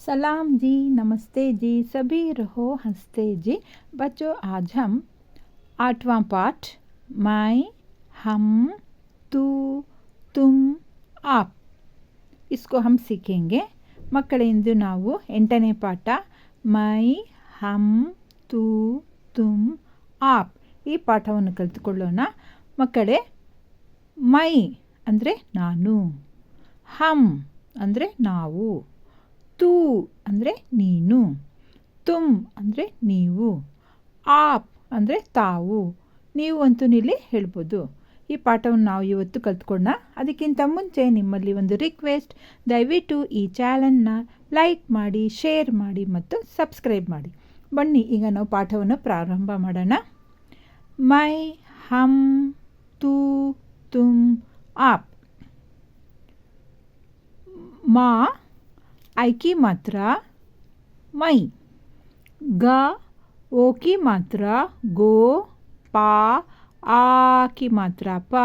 सलाम जी, नमस्ते जी, सभी रहो हंसते जी। बच्चों, आज हम 8वां पाठ मैं, हम, तू, तुम, आप इसको हम सीखेंगे। ಮಕ್ಕಳೇ, ಇಂದು ನಾವು 8ನೇ ಪಾಠ ಮೈ, ಹಮ್, ತೂ, ತುಮ್, ಆಪ್ ಈ ಪಾಠವನ್ನು ಕಲಿತುಕೊಳ್ಳೋಣ. ಮಕ್ಕಳೇ, ಮೈ ಅಂದರೆ ನಾನು, ಹಮ್ ಅಂದರೆ ನಾವು, ತೂ ಅಂದರೆ ನೀನು, ತುಮ್ ಅಂದರೆ ನೀವು, ಆಪ್ ಅಂದರೆ ತಾವು, ನೀವು ಅಂತೂ ಇಲ್ಲಿ ಹೇಳ್ಬೋದು. ಈ ಪಾಠವನ್ನು ನಾವು ಇವತ್ತು ಕಲ್ತ್ಕೊಳ್ಳೋಣ. ಅದಕ್ಕಿಂತ ಮುಂಚೆ ನಿಮ್ಮಲ್ಲಿ ಒಂದು ರಿಕ್ವೆಸ್ಟ್, ದಯವಿಟ್ಟು ಈ ಚಾನಲ್ನ ಲೈಕ್ ಮಾಡಿ, ಶೇರ್ ಮಾಡಿ ಮತ್ತು ಸಬ್ಸ್ಕ್ರೈಬ್ ಮಾಡಿ. ಬನ್ನಿ, ಈಗ ನಾವು ಪಾಠವನ್ನು ಪ್ರಾರಂಭ ಮಾಡೋಣ. ಮೈ, ಹಮ್, ತೂ, ತುಮ್, ಆಪ್. ಮಾ ಐ की मात्रा मई, ग ओ की मात्रा गो, पा आ की मात्रा पा,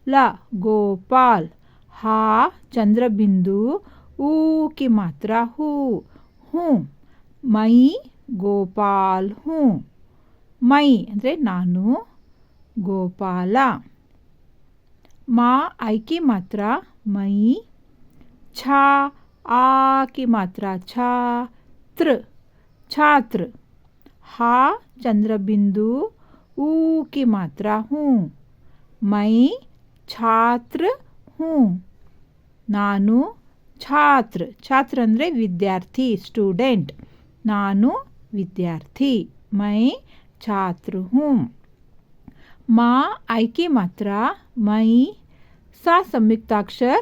ला गोपाल, हा चंद्रबिंदु, ऊ की मात्रा हूँ, हूँ, मई गोपाल हूँ. मई ಅಂದರೆ ನಾನು, ಗೋಪಾಲ. ಮಾ ಐ की मात्रा मई, छा आ की मात्रा छात्र, छात्र, हा चंद्रबिंदु, ऊ की मात्रा हूँ, मैं छात्र हूँ. ನಾನು ಛಾತ್ರ, ಛಾತ್ರ ಅಂದರೆ ವಿದ್ಯಾರ್ಥಿ, ಸ್ಟೂಡೆಂಟ್. ನಾನು ವಿದ್ಯಾರ್ಥಿ, मैं छात्र हूँ. माँ आई की मात्रा मैं, सा ಸಂಯುಕ್ತಾಕ್ಷರ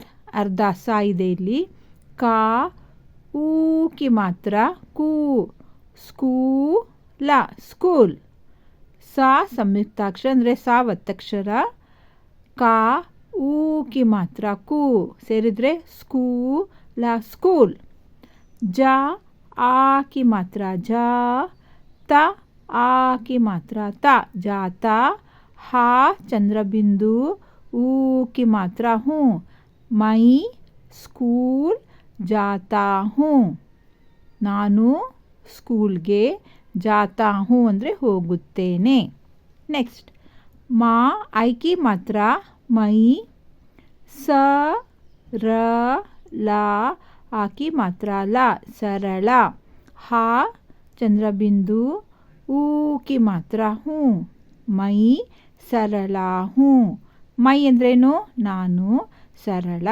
ಅರ್ಧ ಸಾ ಇದೆ ಇಲ್ಲಿ. का ऊ की मात्रा कू, स्कूल, स्कूल. सा ಸಂಯುಕ್ತಾಕ್ಷರ ಅಂದರೆ ಸಾ ಒತ್ತಕ್ಷರ. का ऊ की मात्रा कू ಸೇರಿದರೆ ಸ್ಕೂಲ, ಸ್ಕೂಲ್. जा आ की मात्रा जा, ता आ की मात्रा ता, जाता, हा चंद्रबिंदु, ऊ की मात्रा हूँ, मैं स्कूल जाता हूँ. ನಾನು ಸ್ಕೂಲ್ಗೆ ಜಾತಾ ಹೂँ ಅಂದರೆ ಹೋಗುತ್ತೇನೆ. ನೆಕ್ಸ್ಟ್, ಮಾ ಐ की मात्रा मई, स र ला आ की मात्रा ला, सरಳ, हा चंद्रबिंदु, ऊ की मात्रा हूँ, मैं सरला हूँ. ಮೈ ಅಂದ್ರೇನು? ನಾನು, सरल,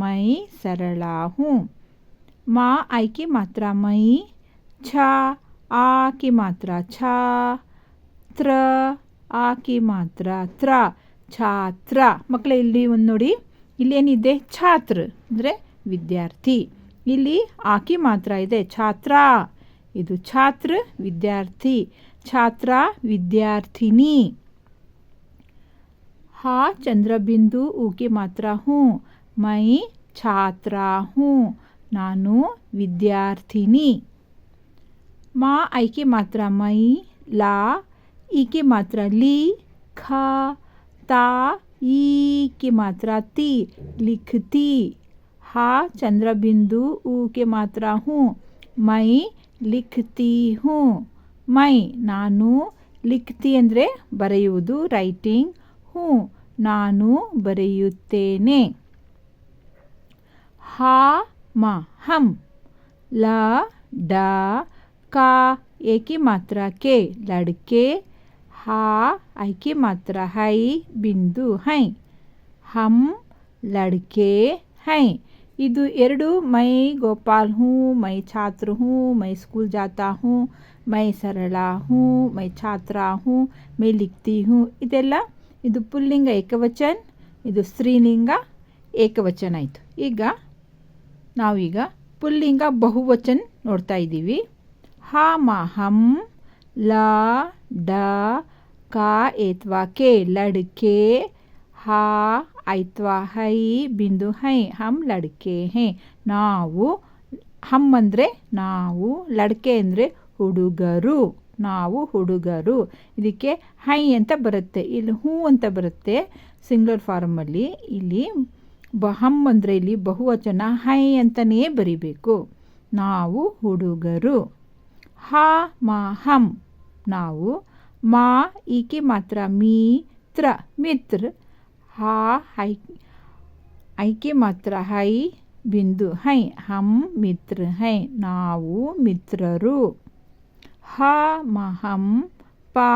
मैं सरला हूँ. माँ आई की मात्रा मई, छा आ की मात्रा छा, त्र आ की मात्रा ತ್ರ, ಛಾತ್ರ. ಮಕ್ಕಳೇ, ಇಲ್ಲಿ ಒಂದು ನೋಡಿ, ಇಲ್ಲಿ ಏನಿದೆ? ಛಾತ್ರ ಅಂದರೆ ವಿದ್ಯಾರ್ಥಿ. ಇಲ್ಲಿ ಆಕಿ ಮಾತ್ರ ಇದೆ, ಛಾತ್ರ. ಇದು ಛಾತ್ರ ವಿದ್ಯಾರ್ಥಿ, ಛಾತ್ರ ವಿದ್ಯಾರ್ಥಿನಿ. हा चंद्रबिंदु, ऊ की मात्रा हूँ, मैं छात्रा हूँ. ನಾನು ವಿದ್ಯಾರ್ಥಿನಿ. ಮಾ ಐ की मात्रा मई, ला ई की मात्रा ली, खा ता ई की मात्रा ती, लिखती. हा चंद्रबिंदु, ऊ की मात्रा हूँ, मैं लिखती हूँ. मैं ನಾನು, ಲಿಖ್ತಿ ಅಂದರೆ ಬರೆಯುವುದು, ರೈಟಿಂಗ್. ಹೂँ ನಾನು ಬರೆಯುತ್ತೇನೆ. ಹಾ ಮ ಹಮ್, ಲ ಡ का ए की मात्रा के, लड़के, हा आई की मात्रा है, बिंदु हैं, हम लड़के हैं. ಇದು ಎರಡು मैं गोपाल हूँ, मैं छात्र हूँ, मैं स्कूल जाता हूँ, मैं सरला हूँ, मैं छात्रा हूँ, मैं लिखती हूँ. ಇದೆಲ್ಲ ಇದು ಪುಲ್ಲಿಂಗ ಏಕವಚನ, ಇದು ಸ್ತ್ರೀಲಿಂಗ ಏಕವಚನ ಆಯಿತು. ಈಗ ನಾವೀಗ ಪುಲ್ಲಿಂಗ ಬಹುವಚನ ನೋಡ್ತಾ ಇದ್ದೀವಿ. ಹಾ ಮ ಹಮ್, ಲ ಡ का एत्वा के, लड़के, हा ಐತ್ವಾ ಹೈ, ಬಿಂದು ಹೈ, ಹಮ್ ಲಡ್ಕೆ ಹೇ. ನಾವು, ಹಮ್ ಅಂದರೆ ನಾವು, ಲಡ್ಕೆ ಅಂದರೆ ಹುಡುಗರು, ನಾವು ಹುಡುಗರು. ಇದಕ್ಕೆ ಹೈ ಅಂತ ಬರುತ್ತೆ, ಇಲ್ಲಿ ಹೂ ಅಂತ ಬರುತ್ತೆ ಸಿಂಗ್ಯುಲರ್ ಫಾರ್ಮಲ್ಲಿ. ಇಲ್ಲಿ ಹಮ್ ಅಂದರೆ ಇಲ್ಲಿ ಬಹುವಚನ, ಹೈ ಅಂತಲೇ ಬರಿಬೇಕು. ನಾವು ಹುಡುಗರು. ಹ ಮ ಹಂ ನಾವು. ಮಾ ಈಕೆ ಮಾತ್ರ ಮಿತ್ರ ಮಿತ್ರ. ಹಾ ಐಕೆ ಮಾತ್ರ ಹೈ ಬಿಂದು ಹೈ ಹಂ ಮಿತ್ರ ಹೈ ನಾವು ಮಿತ್ರರು. ಹ ಮ ಹಂ ಪ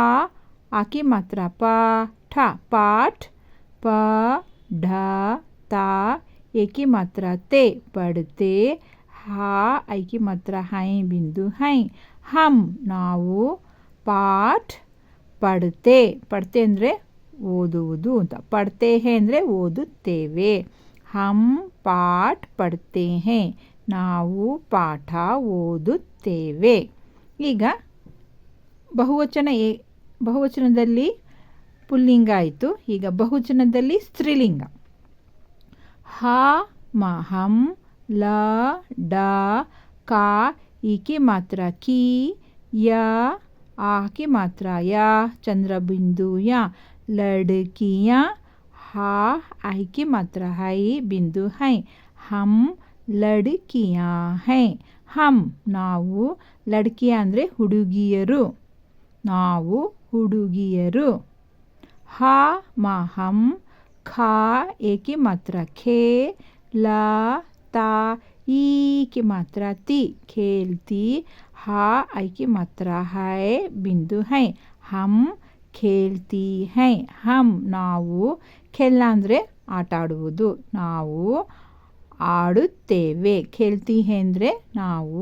ಆಕೆ ಮಾತ್ರ ಪಾಠ ಪಾಠ ಪ ಢ ತ ಏಕೆ ಮಾತ್ರ ते पढ़ते. ಹಾ ಐಕೆ ಮಾತ್ರ ಹೈ ಬಿಂದು ಹೈ ಹಂ ನಾವು ಪಾಠ ಪढ़ते ಪढ़ते ಅಂದರೆ ಓದುವುದು ಅಂತ. ಪढ़ते हैं ಅಂದರೆ ಓದುತ್ತೇವೆ. ಹಂ ಪಾಠ ಪढ़ते हैं ನಾವು ಪಾಠ ಓದುತ್ತೇವೆ. ಈಗ ಬಹುವಚನದಲ್ಲಿ ಪುಲ್ಲಿಂಗ ಆಯಿತು. ಈಗ ಬಹುವಚನದಲ್ಲಿ ಸ್ತ್ರೀಲಿಂಗ. ಹ ಮ ಹಂ ಲ ಡ ಕ ಈಕೆ ಮಾತ್ರ ಕಿ ಯ ಆಕೆ ಮಾತ್ರ ಯ ಚಂದ್ರಬಿಂದು ಯ ಲಡ್ಕಿಯ ಹಾ ಐಕೆ ಮಾತ್ರ ಹೈ ಬಿಂದು ಹೈ ಹಂ ಲಡ್ಕಿಯ ಹೈ ಹಂ ನಾವು ಲಡ್ಕಿಯ ಅಂದರೆ ಹುಡುಗಿಯರು ನಾವು ಹುಡುಗಿಯರು. ಹ ಮ ಹಂ ಖ ಏಕೆ ಮಾತ್ರ ಖೇ ಲ ತ ಈಕೆ ಮಾತ್ರ ತಿ ಖೇಲ್ತಿ. ಹಾ ಐಕೆ ಮಾತ್ರ ಹೈ ಬಿಂದು ಹೈ ಹಂ ಖೇಲ್ತಿ ಹೈ ಹಂ ನಾವು. ಖೇಲ್ನ ಅಂದರೆ ಆಟ ಆಡುವುದು ನಾವು ಆಡುತ್ತೇವೆ. ಖೇಲ್ತಿ ಹೈ ಅಂದರೆ ನಾವು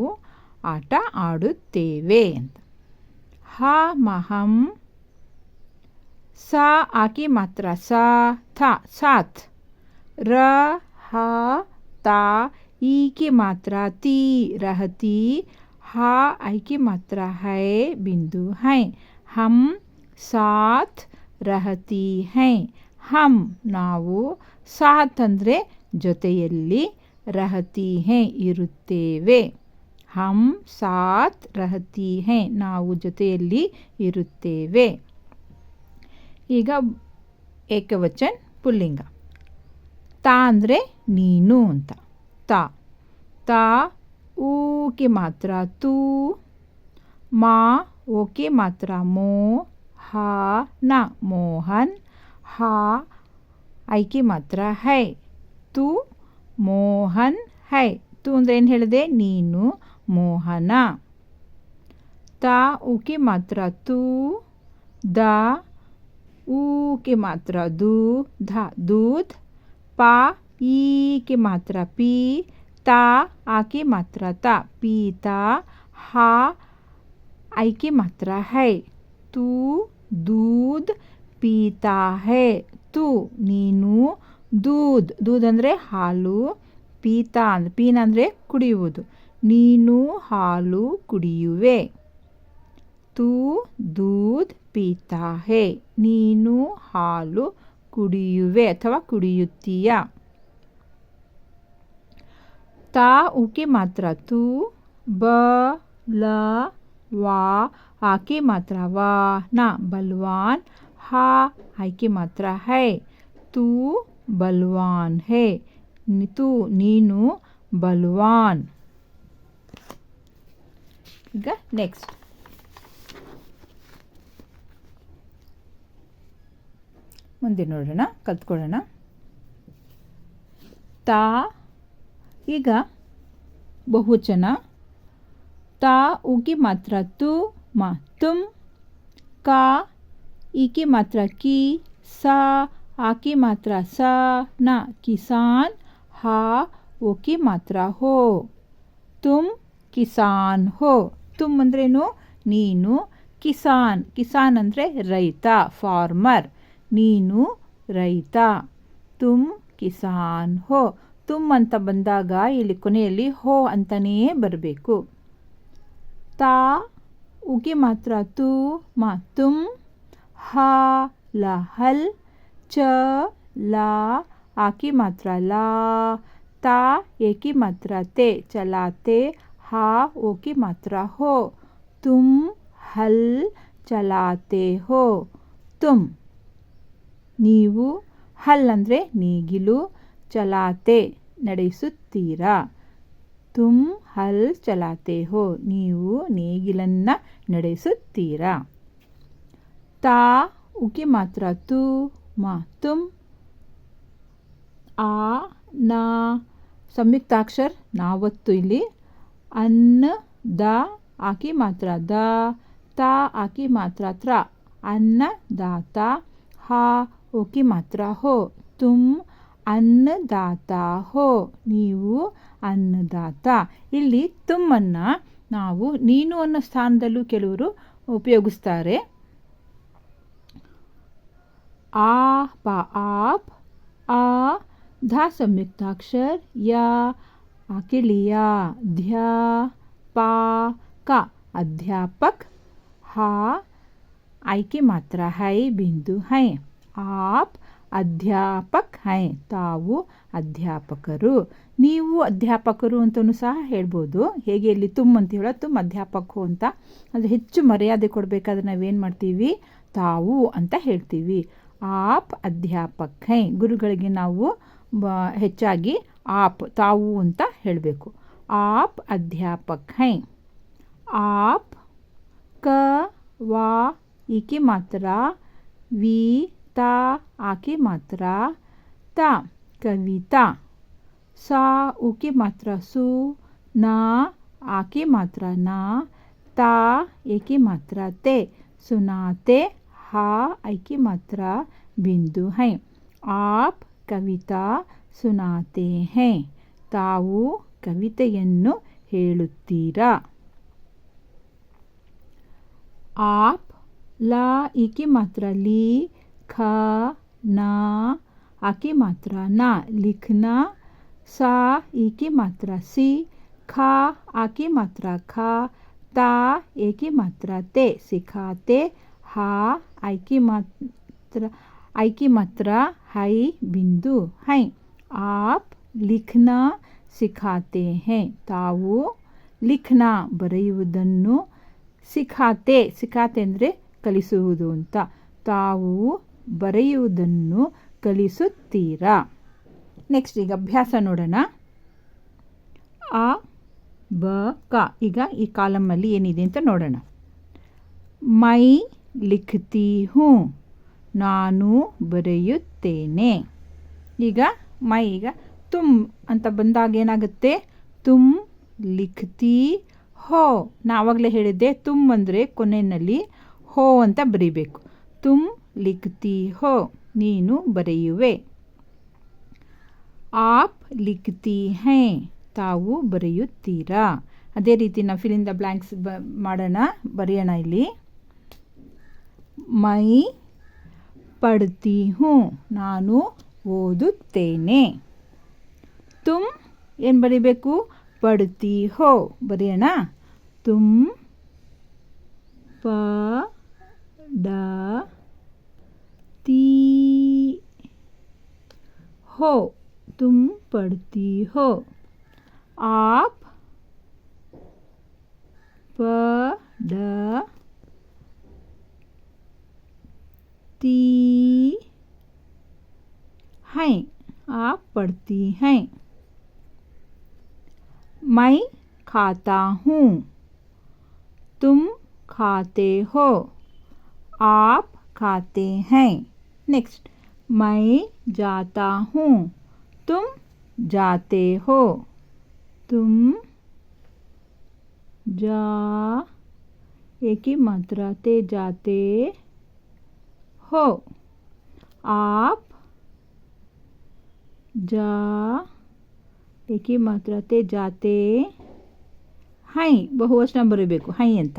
ಆಟ ಆಡುತ್ತೇವೆ ಅಂತ. ಹ ಮ ಹಂ ಸ ಆಕೆ ಮಾತ್ರ ಸ ಥ ಸಾಥ್. ರ ಹ ತ ಈಕೆ ಮಾತ್ರ ತಿ रहती. ಹಾ ಐಕೆ ಮಾತ್ರ ಹೈ ಬಿಂದು ಹೈ ಹಂ ಸಾಥ್ रहती ಹೈ ಹಂ ನಾವು. ಸಾಥ್ ಅಂದರೆ ಜೊತೆಯಲ್ಲಿ, रहती ಹೈ ಇರುತ್ತೇವೆ. ಹಂ ಸಾಥ್ रहती ಹೈ ನಾವು ಜೊತೆಯಲ್ಲಿ ಇರುತ್ತೇವೆ. ಈಗ ಏಕವಚನ ಪುಲ್ಲಿಂಗ. ತಾ ಅಂದರೆ ನೀನು ಅಂತ. ತಾ ಊಕೆ ಮಾತ್ರ ತೂ. ಮಾ ಓಕೆ ಮಾತ್ರ ಮೋ. ಹಾ ನ ಮೋಹನ್. ಹಾ ಐಕೆ ಮಾತ್ರ ಹೈ ತೂ ಮೋಹನ್ ಹೈ. ತೂ ಅಂದರೆ ಏನು ಹೇಳಿದೆ ನೀನು ಮೋಹನ. ತಾ ಊಕೆ ಮಾತ್ರ ತೂ. ದ ಊಕೆ ಮಾತ್ರ ದೂ ಧ दूध. ಪಾ ಈಕೆ ಮಾತ್ರ ಪಿ. ತಾ ಆಕೆ ಮಾತ್ರ ತ ಪೀತಾ. ಹಾ ಐಕೆ ಮಾತ್ರ ಹೈ ತೂ दूध ಪೀತಾ ಹೈ ತೂ ನೀನು दूध दूध ಅಂದರೆ ಹಾಲು. ಪೀತಾ ಪೀನ ಅಂದರೆ ಕುಡಿಯುವುದು ನೀನು ಹಾಲು ಕುಡಿಯುವೆ. ತೂ दूध ಪೀತಾ ಹೈ ನೀನು ಹಾಲು ಕುಡಿಯುವೆ ಅಥವಾ ಕುಡಿಯುತ್ತೀಯ. ತಾ ಊಕೆ ಮಾತ್ರ ತೂ. ಬ ಲ ವಾ ಆಕೆ ಮಾತ್ರ ವಾ ನ ಬಲ್ವಾನ್. ಹಾ ಐಕೆ ಮಾತ್ರ ಹೈ ತೂ ಬಲ್ವಾನ್ ಹೈ ತೂ ನೀನು ಬಲ್ವಾನ್. ಈಗ ನೆಕ್ಸ್ಟ್ ಮುಂದೆ ನೋಡೋಣ ಕಲ್ತ್ಕೊಳ್ಳೋಣ. ತಾ ಈಗ ಬಹುವಚನ. ತಾ ಊಕೆ ಮಾತ್ರ ತು ಮ ತುಮ್. ಕಾ ಈಕೆ ಮಾತ್ರ ಕಿ. ಸಾ ಆಕೆ ಮಾತ್ರ ಸಾ ನ ಕಿಸಾನ್. ಹಾ ಓಕೆ ಮಾತ್ರ ಹೋ ತುಮ್ ಕಿಸಾನ್ ಹೋ. ತುಮ್ ಅಂದ್ರೇನು ನೀನು. ಕಿಸಾನ್ ಕಿಸಾನ್ ಅಂದರೆ ರೈತ ಫಾರ್ಮರ್ ನೀನು ರೈತ. ತುಮ್ ಕಿಸಾನ್ ಹೋ. ತುಮ್ ಅಂತ ಬಂದಾಗ ಇಲ್ಲಿ ಕೊನೆಯಲ್ಲಿ ಹೋ ಅಂತಲೇ ಬರಬೇಕು. ತಾ ಊಕೆ ಮಾತ್ರ ತೂ ಮ ತುಮ್. ಹಾ ಲ ಹಲ್. ಚ ಲಾ ಆಕೆ ಮಾತ್ರ ಲಾ. ತಾ ಏಕೆ ಮಾತ್ರ ते ಚಲಾತೆ. ಹಾ ಓಕೆ ಮಾತ್ರ ಹೋ ತುಮ್ ಹಲ್ ಚಲಾತೆ ಹೋ. ತುಮ್ ನೀವು. ಹಲ್ ಅಂದರೆ ನೇಗಿಲು. ಚಲಾತೆ ನಡೆಸುತ್ತೀರಾ. ತುಮ್ ಹಲ್ ಚಲಾತೆ ಹೋ, ನೀವು ನೇಗಿಲನ್ನು ನಡೆಸುತ್ತೀರಾ. ತಾ ಉಕಿ ಮಾತ್ರ ತು ಮಾ ತುಮ್. ಆ ನಾ ಸಂಯುಕ್ತಾಕ್ಷರ ನಾವತ್ತು ಇಲ್ಲಿ. ಅನ್ನ ದ ಆಕಿ ಮಾತ್ರ ದ, ತಾ ಆಕಿ ಮಾತ್ರ ತ್ರ, ಅನ್ನದಾತ. ಹಾ ಓಕಿ ಮಾತ್ರ ಹೋ, ತುಮ್ ಅನ್ನದಾತ ಹೋ, ನೀವು ಅನ್ನದಾತ. ಇಲ್ಲಿ ತುಮ್ಮನ್ನು ನಾವು ನೀನು ಅನ್ನೋ ಸ್ಥಾನದಲ್ಲೂ ಕೆಲವರು ಉಪಯೋಗಿಸ್ತಾರೆ. ಆ ಪ ಆಪ್, ಆ ಧ ಸಂಯುಕ್ತಾಕ್ಷರ, ಯ आके लिया, ध्या पा का अध्यापक, हा आई की मात्रा है बिंदु हैं. आप ಅಧ್ಯಾಪಕ್ ಹೈ, ತಾವು ಅಧ್ಯಾಪಕರು. ನೀವು ಅಧ್ಯಾಪಕರು ಅಂತಲೂ ಸಹ ಹೇಳ್ಬೋದು. ಹೇಗೆ ಇಲ್ಲಿ ತುಮ್ ಅಂತ ಹೇಳೋ, ತುಮ್ ಅಧ್ಯಾಪಕ ಅಂತ. ಅದು ಹೆಚ್ಚು ಮರ್ಯಾದೆ ಕೊಡಬೇಕಾದ್ರೆ ನಾವೇನು ಮಾಡ್ತೀವಿ, ತಾವು ಅಂತ ಹೇಳ್ತೀವಿ. ಆಪ್ ಅಧ್ಯಾಪಕ್ ಹೈ, ಗುರುಗಳಿಗೆ ನಾವು ಹೆಚ್ಚಾಗಿ ಆಪ್ ತಾವು ಅಂತ ಹೇಳಬೇಕು. App ಅಧ್ಯಾಪಕ್ high. ಆಪ್ ಕ ವಾ ಈಕಿ ಮಾತ್ರ, ವಿ ತಾ ಆಕಿ ಮಾತ್ರ, ತಾ ಕವಿತಾ. ಸಾ ಉಕಿ ಮಾತ್ರ ಸು, ನಾ ಆಕಿ ಮಾತ್ರ ನಾ, ತಾ ಏಕಿ ಮಾತ್ರ ते, सुनाते. हा ऐकी मात्रा बिंदु है. आप कविता ಸುನಾತೆ ಹೇ, ತಾವು ಕವಿತೆಯನ್ನು ಹೇಳುತ್ತೀರಾ. ಆಪ್ ಲಾ ಈಕಿ ಮಾತ್ರ ಲಿ, ಖ ನಾ ಆಕಿ ಮಾತ್ರ ನಾ, ಲಿಖನಾ. ಸಾ ಈಕಿ ಮಾತ್ರ ಸಿ, ಖಾ ಆಕಿ ಮಾತ್ರ ಖಾ, ತಾ ಏಕಿ ಮಾತ್ರ ते, ಸಿಖಾತೆ. ಹಾ ಐಕಿ ಮಾತ್ರ ಹೈ ಬಿಂದು ಹೈ. आप लिखना सिखाते हैं, ತಾವು ಲಿಖನಾ ಬರೆಯುವುದನ್ನು, ಸಿಖಾತೆ ಅಂದರೆ ಕಲಿಸುವುದು ಅಂತ, ತಾವು ಬರೆಯುವುದನ್ನು ಕಲಿಸುತ್ತೀರಾ. ನೆಕ್ಸ್ಟ್ ಈಗ ಅಭ್ಯಾಸ ನೋಡೋಣ. ಆ ಬ ಕ, ಈಗ ಈ ಕಾಲಮಲ್ಲಿ ಏನಿದೆ ಅಂತ ನೋಡೋಣ. ಮೈ ಲಿಖ್ತಿ ಹೂँ, ನಾನು ಬರೆಯುತ್ತೇನೆ. ಈಗ ಮೈ, ಈಗ ತುಮ್ ಅಂತ ಬಂದಾಗ ಏನಾಗುತ್ತೆ, ತುಮ್ ಲಿಖ್ತಿ ಹೋ. ನಾವಾಗಲೇ ಹೇಳಿದ್ದೆ ತುಮ್ ಅಂದರೆ ಕೊನೆಯಲ್ಲಿ ಹೋ ಅಂತ ಬರೀಬೇಕು. ತುಮ್ ಲಿಖ್ತಿ ಹೋ, ನೀನು ಬರೆಯುವೆ. ಆಪ್ ಲಿಖ್ತಿ ಹೈ, ತಾವು ಬರೆಯುತ್ತೀರಾ. ಅದೇ ರೀತಿ ನಾವು ಫಿಲ್ ಇನ್ ದ ಬ್ಲ್ಯಾಂಕ್ಸ್ ಮಾಡೋಣ, ಬರೆಯೋಣ ಇಲ್ಲಿ. ಮೈ ಪಡ್ತಿ ಹೂँ, ನಾನು ಓದುತ್ತೇನೆ. ತುಮ್ ಏನು ಬರೀಬೇಕು, ಪಡ್ತಿ ಹೋ ಬರೆಯೋಣ. ತುಮ್ ಪ ಡ ತಿ हो, तुम पढ़ती हो. आप पढ़ती हैं, आप पढ़ती हैं. मैं खाता हूँ, तुम खाते हो. आप खाते हैं. नेक्स्ट, मैं जाता हूँ, तुम जाते हो. तुम जा एक ही मात्रा ते जाते हो. आप जा एक ही मात्रा ते जाते हैं, ಬಹುವಚನ ಬರಬೇಕು ಹೈ ಅಂತ.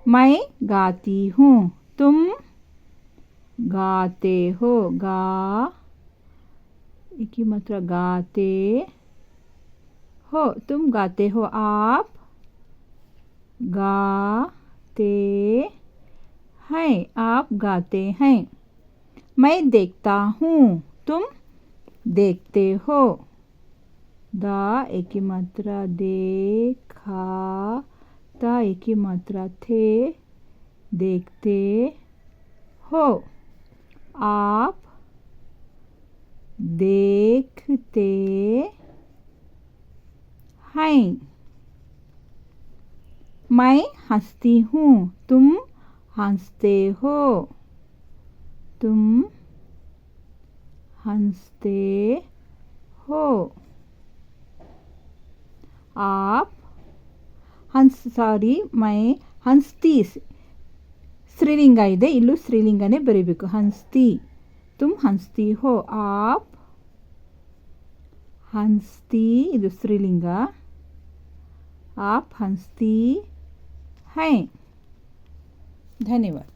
मैं गाती हूँ, तुम गाते हो. गा एक ही मात्रा गाते हो, तुम गाते हो. आप गाते हैं, आप गाते हैं. मैं देखता हूँ, तुम देखते हो. दा एक ही मात्रा देखा, ता एक ही मात्रा थे, देखते हो. आप देखते हैं। मैं हंसती हूँ, तुम हंसते हो। तुम हंसते हो। आप मैं हंसती ಸ್ತ್ರೀಲಿಂಗ ಇದೆ, ಇಲ್ಲೂ ಸ್ತ್ರೀಲಿಂಗನೇ ಬರೀಬೇಕು. ಹಂಸ್ತಿ, ತುಮ್ ಹಂಸ್ತಿ ಹೋ. ಆಪ್ ಹಂಸ್ತಿ, ಇದು ಸ್ತ್ರೀಲಿಂಗ. ಆಪ್ ಹಂಸ್ತಿ ಹೈ. ಧನ್ಯವಾದ.